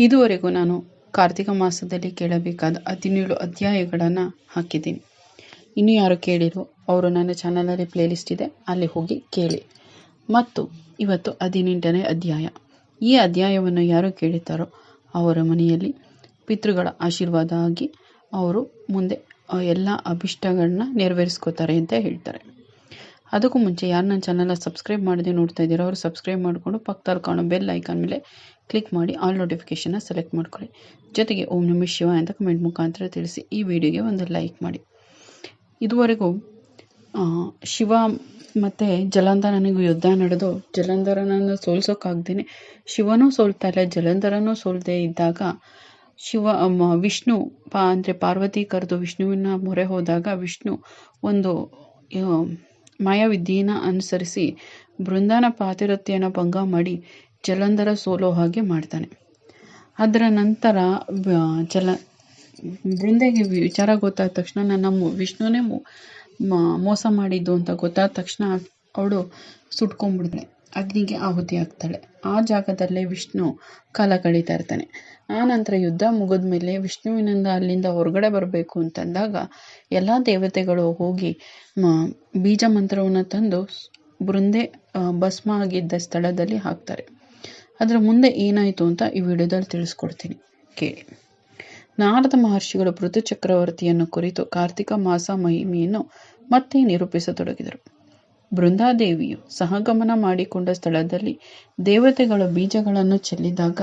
ಇದುವರೆಗೂ ನಾನು ಕಾರ್ತಿಕ ಮಾಸದಲ್ಲಿ ಕೇಳಬೇಕಾದ 17 ಅಧ್ಯಾಯಗಳನ್ನು ಹಾಕಿದ್ದೀನಿ. ಇನ್ನೂ ಯಾರು ಕೇಳಿರೋ ಅವರು ನನ್ನ ಚಾನಲಲ್ಲಿ ಪ್ಲೇಲಿಸ್ಟ್ ಇದೆ, ಅಲ್ಲಿ ಹೋಗಿ ಕೇಳಿ. ಮತ್ತು ಇವತ್ತು 18ನೇ ಅಧ್ಯಾಯ. ಈ ಅಧ್ಯಾಯವನ್ನು ಯಾರು ಕೇಳುತ್ತಾರೋ ಅವರ ಮನೆಯಲ್ಲಿ ಪಿತೃಗಳ ಆಶೀರ್ವಾದ ಆಗಿ ಅವರು ಮುಂದೆ ಎಲ್ಲ ಅಭಿಷ್ಟಗಳನ್ನ ನೆರವೇರಿಸ್ಕೋತಾರೆ ಅಂತ ಹೇಳ್ತಾರೆ. ಅದಕ್ಕೂ ಮುಂಚೆ ಯಾರು ನನ್ನ ಚಾನಲ್ನ ಸಬ್ಸ್ಕ್ರೈಬ್ ಮಾಡದೆ ನೋಡ್ತಾ ಇದ್ದೀರೋ ಅವರು ಸಬ್ಸ್ಕ್ರೈಬ್ ಮಾಡಿಕೊಂಡು ಪಕ್ಕದಲ್ಲಿ ಕಾಣೋ ಬೆಲ್ ಐಕಾನ್ ಮೇಲೆ ಕ್ಲಿಕ್ ಮಾಡಿ ಆಲ್ ನೋಟಿಫಿಕೇಷನ್ನ ಸೆಲೆಕ್ಟ್ ಮಾಡ್ಕೊಳ್ಳಿ. ಜೊತೆಗೆ ಓಂ ನಮಃ ಶಿವಾಯ ಅಂತ ಕಮೆಂಟ್ ಮುಖಾಂತರ ತಿಳಿಸಿ ಈ ವಿಡಿಯೋಗೆ ಒಂದು ಲೈಕ್ ಮಾಡಿ. ಇದುವರೆಗೂ ಶಿವ ಮತ್ತು ಜಲಂಧರನಿಗೂ ಯುದ್ಧ ನಡೆದು ಜಲಂಧರನನ್ನು ಸೋಲ್ಸೋಕ್ಕಾಗ್ದೇ ಶಿವನೂ ಸೋಲ್ತಾ ಇಲ್ಲ, ಜಲಂಧರನೂ ಸೋಲ್ದೇ ಇದ್ದಾಗ ವಿಷ್ಣು ಅಂದರೆ ಪಾರ್ವತಿ ಕರೆದು ವಿಷ್ಣುವಿನ ಮೊರೆ ಹೋದಾಗ ವಿಷ್ಣು ಒಂದು ಮಾಯಾವಿದ್ಯೆಯನ್ನು ಅನುಸರಿಸಿ ಬೃಂದಾನ ಪಾತಿರತ್ಯನ ಭಂಗ ಮಾಡಿ ಜಲಂಧರ ಸೋಲೋ ಹಾಗೆ ಮಾಡ್ತಾನೆ. ಅದರ ನಂತರ ಬೃಂದೆಗೆ ವಿಚಾರ ಗೊತ್ತಾದ ತಕ್ಷಣ ನನ್ನ ವಿಷ್ಣುನೇ ಮೋಸ ಮಾಡಿದ್ದು ಅಂತ ಗೊತ್ತಾದ ತಕ್ಷಣ ಅವಳು ಸುಟ್ಕೊಂಡ್ಬಿಡ್ತಾಳೆ, ಅಗ್ನಿಗೆ ಆಹುತಿ ಆಗ್ತಾಳೆ. ಆ ಜಾಗದಲ್ಲೇ ವಿಷ್ಣು ಕಾಲ ಕಳೀತಾ ಇರ್ತಾನೆ. ಆ ನಂತರ ಯುದ್ಧ ಮುಗಿದ ಮೇಲೆ ವಿಷ್ಣುವಿನಿಂದ ಅಲ್ಲಿಂದ ಹೊರಗಡೆ ಬರಬೇಕು ಅಂತಂದಾಗ ಎಲ್ಲ ದೇವತೆಗಳು ಹೋಗಿ ಬೀಜ ಮಂತ್ರವನ್ನು ತಂದು ಬೃಂದೆ ಭಸ್ಮ ಆಗಿದ್ದ ಸ್ಥಳದಲ್ಲಿ ಹಾಕ್ತಾರೆ. ಅದರ ಮುಂದೆ ಏನಾಯಿತು ಅಂತ ಈ ವಿಡಿಯೋದಲ್ಲಿ ತಿಳಿಸ್ಕೊಡ್ತೀನಿ, ಕೇಳಿ. ನಾರದ ಮಹರ್ಷಿಗಳು ಪೃಥು ಚಕ್ರವರ್ತಿಯನ್ನು ಕುರಿತು ಕಾರ್ತಿಕ ಮಾಸ ಮಹಿಮೆಯನ್ನು ಮತ್ತೆ ನಿರೂಪಿಸತೊಡಗಿದರು. ಬೃಂದಾದೇವಿಯು ಸಹಗಮನ ಮಾಡಿಕೊಂಡ ಸ್ಥಳದಲ್ಲಿ ದೇವತೆಗಳು ಬೀಜಗಳನ್ನು ಚೆಲ್ಲಿದಾಗ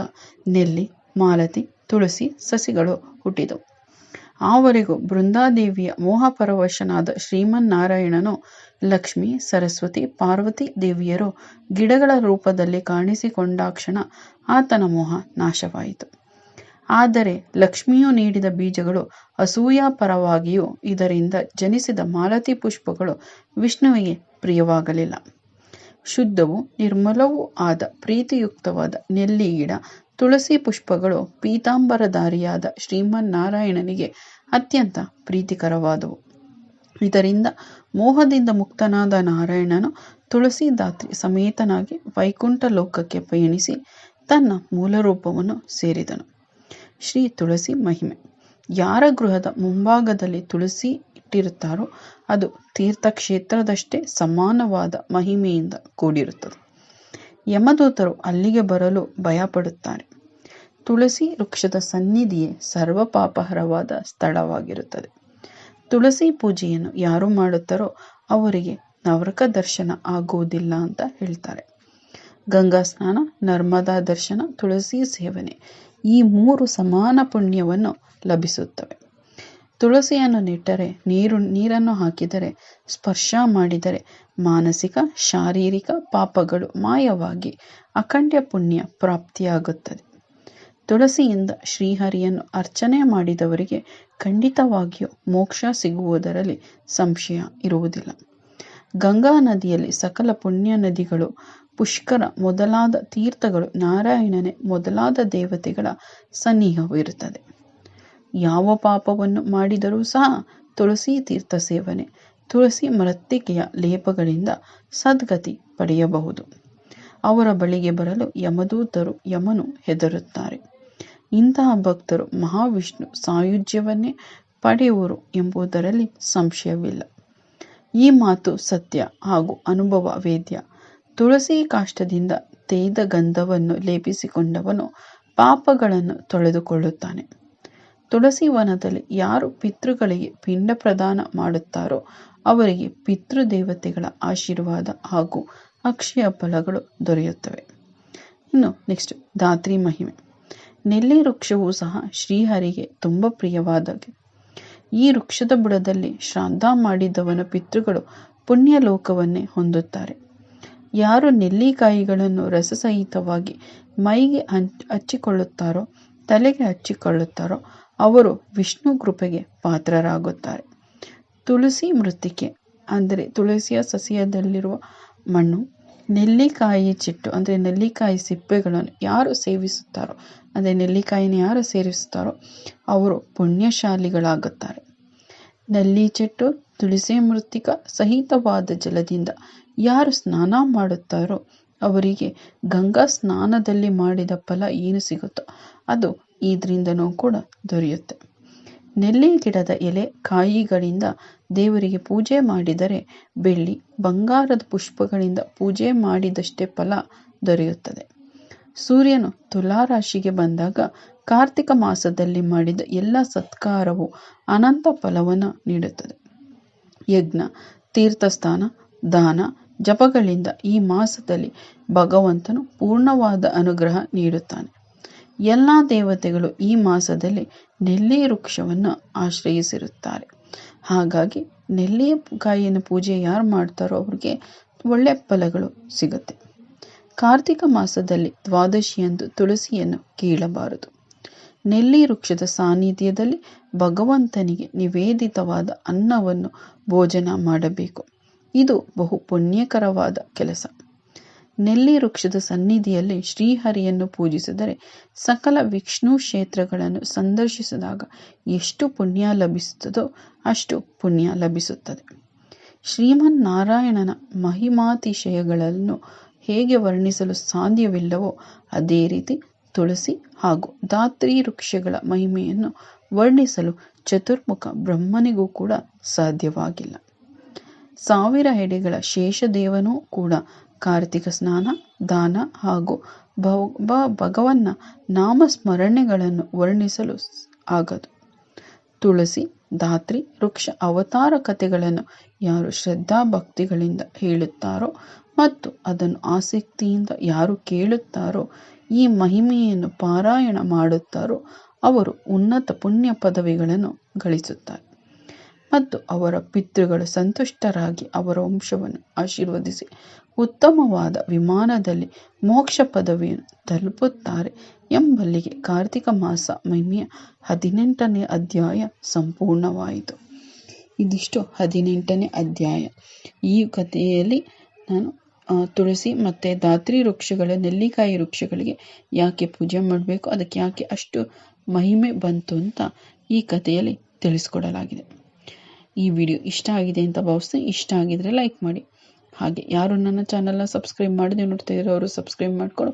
ನೆಲ್ಲಿ, ಮಾಲತಿ, ತುಳಸಿ ಸಸಿಗಳು ಹುಟ್ಟಿದವು. ಆವರೆಗೂ ಬೃಂದಾದೇವಿಯ ಮೋಹಪರವಶನಾದ ಶ್ರೀಮನ್ನಾರಾಯಣನು ಲಕ್ಷ್ಮಿ, ಸರಸ್ವತಿ, ಪಾರ್ವತಿ ದೇವಿಯರು ಗಿಡಗಳ ರೂಪದಲ್ಲಿ ಕಾಣಿಸಿಕೊಂಡಾಕ್ಷಣ ಆತನ ಮೋಹ ನಾಶವಾಯಿತು. ಆದರೆ ಲಕ್ಷ್ಮಿಯು ನೀಡಿದ ಬೀಜಗಳು ಅಸೂಯಾಪರವಾಗಿಯೂ ಇದರಿಂದ ಜನಿಸಿದ ಮಾಲತಿ ಪುಷ್ಪಗಳು ವಿಷ್ಣುವಿಗೆ ಪ್ರಿಯವಾಗಲಿಲ್ಲ. ಶುದ್ಧವೂ ನಿರ್ಮಲವೂ ಆದ ಪ್ರೀತಿಯುಕ್ತವಾದ ನೆಲ್ಲಿ ಗಿಡ, ತುಳಸಿ ಪುಷ್ಪಗಳು ಪೀತಾಂಬರಧಾರಿಯಾದ ಶ್ರೀಮನ್ನಾರಾಯಣನಿಗೆ ಅತ್ಯಂತ ಪ್ರೀತಿಕರವಾದವು. ಇದರಿಂದ ಮೋಹದಿಂದ ಮುಕ್ತನಾದ ನಾರಾಯಣನು ತುಳಸಿದಾತ್ರಿ ಸಮೇತನಾಗಿ ವೈಕುಂಠ ಲೋಕಕ್ಕೆ ಪಯಣಿಸಿ ತನ್ನ ಮೂಲ ರೂಪವನ್ನು ಸೇರಿದನು. ಶ್ರೀ ತುಳಸಿ ಮಹಿಮೆ. ಯಾರ ಗೃಹದ ಮುಂಭಾಗದಲ್ಲಿ ತುಳಸಿ ಇಟ್ಟಿರುತ್ತಾರೋ ಅದು ತೀರ್ಥಕ್ಷೇತ್ರದಷ್ಟೇ ಸಮಾನವಾದ ಮಹಿಮೆಯಿಂದ ಕೂಡಿರುತ್ತದೆ. ಯಮದೂತರು ಅಲ್ಲಿಗೆ ಬರಲು ಭಯಪಡುತ್ತಾರೆ. ತುಳಸಿ ವೃಕ್ಷದ ಸನ್ನಿಧಿಯೇ ಸರ್ವ ಪಾಪಹರವಾದ ಸ್ಥಳವಾಗಿರುತ್ತದೆ. ತುಳಸಿ ಪೂಜೆಯನ್ನು ಯಾರು ಮಾಡುತ್ತಾರೋ ಅವರಿಗೆ ನವರಕ ದರ್ಶನ ಆಗುವುದಿಲ್ಲ ಅಂತ ಹೇಳ್ತಾರೆ. ಗಂಗಾ ಸ್ನಾನ, ನರ್ಮದಾ ದರ್ಶನ, ತುಳಸಿ ಸೇವನೆ ಈ 3 ಸಮಾನ ಪುಣ್ಯವನ್ನು ಲಭಿಸುತ್ತವೆ. ತುಳಸಿಯನ್ನು ನೆಟ್ಟರೆ, ನೀರನ್ನು ಹಾಕಿದರೆ, ಸ್ಪರ್ಶ ಮಾಡಿದರೆ ಮಾನಸಿಕ ಶಾರೀರಿಕ ಪಾಪಗಳು ಮಾಯವಾಗಿ ಅಖಂಡ ಪುಣ್ಯ ಪ್ರಾಪ್ತಿಯಾಗುತ್ತದೆ. ತುಳಸಿಯಿಂದ ಶ್ರೀಹರಿಯನ್ನು ಅರ್ಚನೆ ಮಾಡಿದವರಿಗೆ ಖಂಡಿತವಾಗಿಯೂ ಮೋಕ್ಷ ಸಿಗುವುದರಲ್ಲಿ ಸಂಶಯ ಇರುವುದಿಲ್ಲ. ಗಂಗಾ ನದಿಯಲ್ಲಿ ಸಕಲ ಪುಣ್ಯ ನದಿಗಳು, ಪುಷ್ಕರ ಮೊದಲಾದ ತೀರ್ಥಗಳು, ನಾರಾಯಣನೇ ಮೊದಲಾದ ದೇವತೆಗಳ ಸನ್ನಿಹವಿರುತ್ತದೆ. ಯಾವ ಪಾಪವನ್ನು ಮಾಡಿದರೂ ಸಹ ತುಳಸಿ ತೀರ್ಥ ಸೇವನೆ, ತುಳಸಿ ಮೃತ್ತಿಕೆಯ ಲೇಪಗಳಿಂದ ಸದ್ಗತಿ ಪಡೆಯಬಹುದು. ಅವರ ಬಳಿಗೆ ಬರಲು ಯಮನು ಹೆದರುತ್ತಾರೆ. ಇಂತಹ ಭಕ್ತರು ಮಹಾವಿಷ್ಣು ಸಾಯುಜ್ಯವನ್ನೇ ಪಡೆಯುವರು ಎಂಬುದರಲ್ಲಿ ಸಂಶಯವಿಲ್ಲ. ಈ ಮಾತು ಸತ್ಯ ಹಾಗೂ ಅನುಭವ ವೇದ್ಯ. ತುಳಸಿ ಕಾಷ್ಟದಿಂದ ತೇಯ್ದ ಗಂಧವನ್ನು ಲೇಪಿಸಿಕೊಂಡವನು ಪಾಪಗಳನ್ನು ತೊಳೆದುಕೊಳ್ಳುತ್ತಾನೆ. ತುಳಸಿ ವನದಲ್ಲಿ ಯಾರು ಪಿತೃಗಳಿಗೆ ಪಿಂಡ ಪ್ರದಾನ ಮಾಡುತ್ತಾರೋ ಅವರಿಗೆ ಪಿತೃದೇವತೆಗಳ ಆಶೀರ್ವಾದ ಹಾಗೂ ಅಕ್ಷಯ ಫಲಗಳು ದೊರೆಯುತ್ತವೆ. ಇನ್ನು ನೆಕ್ಸ್ಟ್ ಧಾತ್ರಿ ಮಹಿಮೆ. ನೆಲ್ಲಿ ವೃಕ್ಷವೂ ಸಹ ಶ್ರೀಹರಿಗೆ ತುಂಬ ಪ್ರಿಯವಾದದ್ದು. ಈ ವೃಕ್ಷದ ಬುಡದಲ್ಲಿ ಶ್ರಾದ್ದ ಮಾಡಿದವನ ಪಿತೃಗಳು ಪುಣ್ಯ ಲೋಕವನ್ನೇ ಹೊಂದುತ್ತಾರೆ. ಯಾರು ನೆಲ್ಲಿಕಾಯಿಗಳನ್ನು ರಸಸಹಿತವಾಗಿ ಮೈಗೆ ಹಚ್ಚಿಕೊಳ್ಳುತ್ತಾರೋ, ತಲೆಗೆ ಹಚ್ಚಿಕೊಳ್ಳುತ್ತಾರೋ ಅವರು ವಿಷ್ಣು ಕೃಪೆಗೆ ಪಾತ್ರರಾಗುತ್ತಾರೆ. ತುಳಸಿ ಮೃತ್ತಿಕೆ ಅಂದರೆ ತುಳಸಿಯ ಸಸ್ಯದಲ್ಲಿರುವ ಮಣ್ಣು, ನೆಲ್ಲಿಕಾಯಿ ಚಿಟ್ಟು ಅಂದರೆ ನೆಲ್ಲಿಕಾಯಿ ಸಿಪ್ಪೆಗಳನ್ನು ಯಾರು ಸೇವಿಸುತ್ತಾರೋ ಅಂದರೆ ನೆಲ್ಲಿಕಾಯಿನ ಯಾರು ಸೇವಿಸುತ್ತಾರೋ ಅವರು ಪುಣ್ಯಶಾಲಿಗಳಾಗುತ್ತಾರೆ. ನೆಲ್ಲಿ ಚಿಟ್ಟು, ತುಳಸಿ ಮೃತ್ತಿಕ ಸಹಿತವಾದ ಜಲದಿಂದ ಯಾರು ಸ್ನಾನ ಮಾಡುತ್ತಾರೋ ಅವರಿಗೆ ಗಂಗಾ ಸ್ನಾನದಲ್ಲಿ ಮಾಡಿದ ಫಲ ಏನು ಸಿಗುತ್ತೋ ಅದು ಇದರಿಂದನೂ ಕೂಡ ದೊರೆಯುತ್ತೆ. ನೆಲ್ಲಿ ಗಿಡದ ಎಲೆ ಕಾಯಿಗಳಿಂದ ದೇವರಿಗೆ ಪೂಜೆ ಮಾಡಿದರೆ ಬೆಳ್ಳಿ ಬಂಗಾರದ ಪುಷ್ಪಗಳಿಂದ ಪೂಜೆ ಮಾಡಿದಷ್ಟೇ ಫಲ ದೊರೆಯುತ್ತದೆ. ಸೂರ್ಯನು ತುಲಾರಾಶಿಗೆ ಬಂದಾಗ ಕಾರ್ತಿಕ ಮಾಸದಲ್ಲಿ ಮಾಡಿದ ಎಲ್ಲ ಸತ್ಕಾರವು ಅನಂತ ಫಲವನ್ನು ನೀಡುತ್ತದೆ. ಯಜ್ಞ, ತೀರ್ಥಸ್ನಾನ, ದಾನ, ಜಪಗಳಿಂದ ಈ ಮಾಸದಲ್ಲಿ ಭಗವಂತನು ಪೂರ್ಣವಾದ ಅನುಗ್ರಹ ನೀಡುತ್ತಾನೆ. ಎಲ್ಲ ದೇವತೆಗಳು ಈ ಮಾಸದಲ್ಲಿ ನೆಲ್ಲಿ ವೃಕ್ಷವನ್ನು ಆಶ್ರಯಿಸಿರುತ್ತಾರೆ. ಹಾಗಾಗಿ ನೆಲ್ಲಿಕಾಯಿನ ಪೂಜೆ ಯಾರು ಮಾಡ್ತಾರೋ ಅವ್ರಿಗೆ ಒಳ್ಳೆಯ ಫಲಗಳು ಸಿಗುತ್ತೆ. ಕಾರ್ತಿಕ ಮಾಸದಲ್ಲಿ ದ್ವಾದಶಿಯಂದು ತುಳಸಿಯನ್ನು ಕೀಳಬಾರದು. ನೆಲ್ಲಿ ವೃಕ್ಷದ ಸಾನ್ನಿಧ್ಯದಲ್ಲಿ ಭಗವಂತನಿಗೆ ನಿವೇದಿತವಾದ ಅನ್ನವನ್ನು ಭೋಜನ ಮಾಡಬೇಕು. ಇದು ಬಹು ಪುಣ್ಯಕರವಾದ ಕೆಲಸ. ನೆಲ್ಲಿ ವೃಕ್ಷದ ಸನ್ನಿಧಿಯಲ್ಲಿ ಶ್ರೀಹರಿಯನ್ನು ಪೂಜಿಸಿದರೆ ಸಕಲ ವಿಷ್ಣು ಕ್ಷೇತ್ರಗಳನ್ನು ಸಂದರ್ಶಿಸಿದಾಗ ಎಷ್ಟು ಪುಣ್ಯ ಲಭಿಸುತ್ತದೋ ಅಷ್ಟು ಪುಣ್ಯ ಲಭಿಸುತ್ತದೆ. ಶ್ರೀಮನ್ನಾರಾಯಣನ ಮಹಿಮಾತಿಶಯಗಳನ್ನು ಹೇಗೆ ವರ್ಣಿಸಲು ಸಾಧ್ಯವಿಲ್ಲವೋ ಅದೇ ರೀತಿ ತುಳಸಿ ಹಾಗೂ ಧಾತ್ರಿ ವೃಕ್ಷಗಳ ಮಹಿಮೆಯನ್ನು ವರ್ಣಿಸಲು ಚತುರ್ಮುಖ ಬ್ರಹ್ಮನಿಗೂ ಕೂಡ ಸಾಧ್ಯವಾಗಿಲ್ಲ. 1000 ಎಡೆಗಳ ಶೇಷದೇವನೂ ಕೂಡ ಕಾರ್ತಿಕ ಸ್ನಾನ, ದಾನ ಹಾಗೂ ಭಗವನ್ನ ನಾಮಸ್ಮರಣೆಗಳನ್ನು ವರ್ಣಿಸಲು ಆಗದು. ತುಳಸಿ, ಧಾತ್ರಿ ವೃಕ್ಷ ಅವತಾರ ಕಥೆಗಳನ್ನು ಯಾರು ಶ್ರದ್ಧಾ ಭಕ್ತಿಗಳಿಂದ ಹೇಳುತ್ತಾರೋ ಮತ್ತು ಅದನ್ನು ಆಸಕ್ತಿಯಿಂದ ಯಾರು ಕೇಳುತ್ತಾರೋ, ಈ ಮಹಿಮೆಯನ್ನು ಪಾರಾಯಣ ಮಾಡುತ್ತಾರೋ ಅವರು ಉನ್ನತ ಪುಣ್ಯ ಪದವಿಗಳನ್ನು ಗಳಿಸುತ್ತಾರೆ ಮತ್ತು ಅವರ ಪಿತೃಗಳು ಸಂತುಷ್ಟರಾಗಿ ಅವರ ವಂಶವನ್ನು ಆಶೀರ್ವದಿಸಿ ಉತ್ತಮವಾದ ವಿಮಾನದಲ್ಲಿ ಮೋಕ್ಷ ಪದವಿಯನ್ನು ತಲುಪುತ್ತಾರೆ ಎಂಬಲ್ಲಿಗೆ ಕಾರ್ತಿಕ ಮಾಸ ಮಹಿಮೆಯ 18ನೇ ಅಧ್ಯಾಯ ಸಂಪೂರ್ಣವಾಯಿತು. ಇದಿಷ್ಟು 18ನೇ ಅಧ್ಯಾಯ. ಈ ಕಥೆಯಲ್ಲಿ ನಾನು ತುಳಸಿ ಮತ್ತು ಧಾತ್ರಿ ವೃಕ್ಷಗಳ ನೆಲ್ಲಿಕಾಯಿ ವೃಕ್ಷಗಳಿಗೆ ಯಾಕೆ ಪೂಜೆ ಮಾಡಬೇಕು, ಅದಕ್ಕೆ ಯಾಕೆ ಅಷ್ಟು ಮಹಿಮೆ ಬಂತು ಅಂತ ಈ ಕಥೆಯಲ್ಲಿ ತಿಳಿಸ್ಕೊಡಲಾಗಿದೆ. ಈ ವಿಡಿಯೋ ಇಷ್ಟ ಆಗಿದೆ ಅಂತ ಭಾವಿಸ್ತೀನಿ. ಇಷ್ಟ ಆಗಿದ್ರೆ ಲೈಕ್ ಮಾಡಿ. ಹಾಗೆ ಯಾರು ನನ್ನ ಚಾನಲ್ನ ಸಬ್ಸ್ಕ್ರೈಬ್ ಮಾಡದೆ ನೋಡ್ತಾ ಇರೋ ಅವರು ಸಬ್ಸ್ಕ್ರೈಬ್ ಮಾಡಿಕೊಂಡು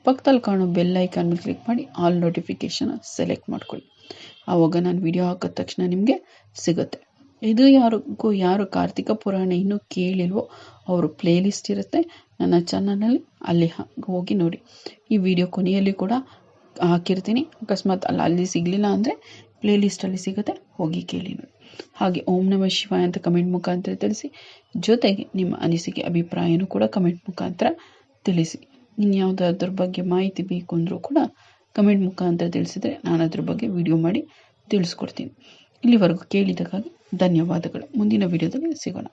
ಪಕ್ಕದಲ್ಲಿ ಕಾಣೋ ಬೆಲ್ ಐಕಾನ್ ಮೇಲೆ ಕ್ಲಿಕ್ ಮಾಡಿ ಆಲ್ ನೋಟಿಫಿಕೇಷನ್ ಸೆಲೆಕ್ಟ್ ಮಾಡ್ಕೊಳ್ಳಿ. ಆವಾಗ ನಾನು ವಿಡಿಯೋ ಹಾಕಿದ ತಕ್ಷಣ ನಿಮಗೆ ಸಿಗುತ್ತೆ. ಇದು ಯಾರು ಕಾರ್ತಿಕ ಪುರಾಣ ಇನ್ನೂ ಕೇಳಿಲ್ವೋ ಅವರು ಪ್ಲೇ ಲಿಸ್ಟ್ ಇರುತ್ತೆ ನನ್ನ ಚಾನಲ್ನಲ್ಲಿ, ಅಲ್ಲಿ ಹೋಗಿ ನೋಡಿ. ಈ ವಿಡಿಯೋ ಕೊನೆಯಲ್ಲಿ ಕೂಡ ಹಾಕಿರ್ತೀನಿ. ಅಕಸ್ಮಾತ್ ಅಲ್ಲಿ ಸಿಗಲಿಲ್ಲ ಅಂದರೆ ಪ್ಲೇ ಲಿಸ್ಟಲ್ಲಿ ಸಿಗುತ್ತೆ, ಹೋಗಿ ಕೇಳಿ ನೋಡಿ. ಹಾಗೆ ಓಂ ನಮಃ ಶಿವಾಯ ಅಂತ ಕಮೆಂಟ್ ಮುಖಾಂತರ ತಿಳಿಸಿ. ಜೊತೆಗೆ ನಿಮ್ಮ ಅನಿಸಿಕೆ ಅಭಿಪ್ರಾಯನೂ ಕೂಡ ಕಮೆಂಟ್ ಮುಖಾಂತರ ತಿಳಿಸಿ. ಇನ್ನು ಯಾವುದಾದ್ರ ಬಗ್ಗೆ ಮಾಹಿತಿ ಬೇಕು ಅಂದರೂ ಕೂಡ ಕಮೆಂಟ್ ಮುಖಾಂತರ ತಿಳಿಸಿದರೆ ನಾನು ಅದ್ರ ಬಗ್ಗೆ ವಿಡಿಯೋ ಮಾಡಿ ತಿಳಿಸ್ಕೊಡ್ತೀನಿ. ಇಲ್ಲಿವರೆಗೂ ಕೇಳಿದ್ದಕ್ಕಾಗಿ ಧನ್ಯವಾದಗಳು. ಮುಂದಿನ ವಿಡಿಯೋದಲ್ಲಿ ಸಿಗೋಣ.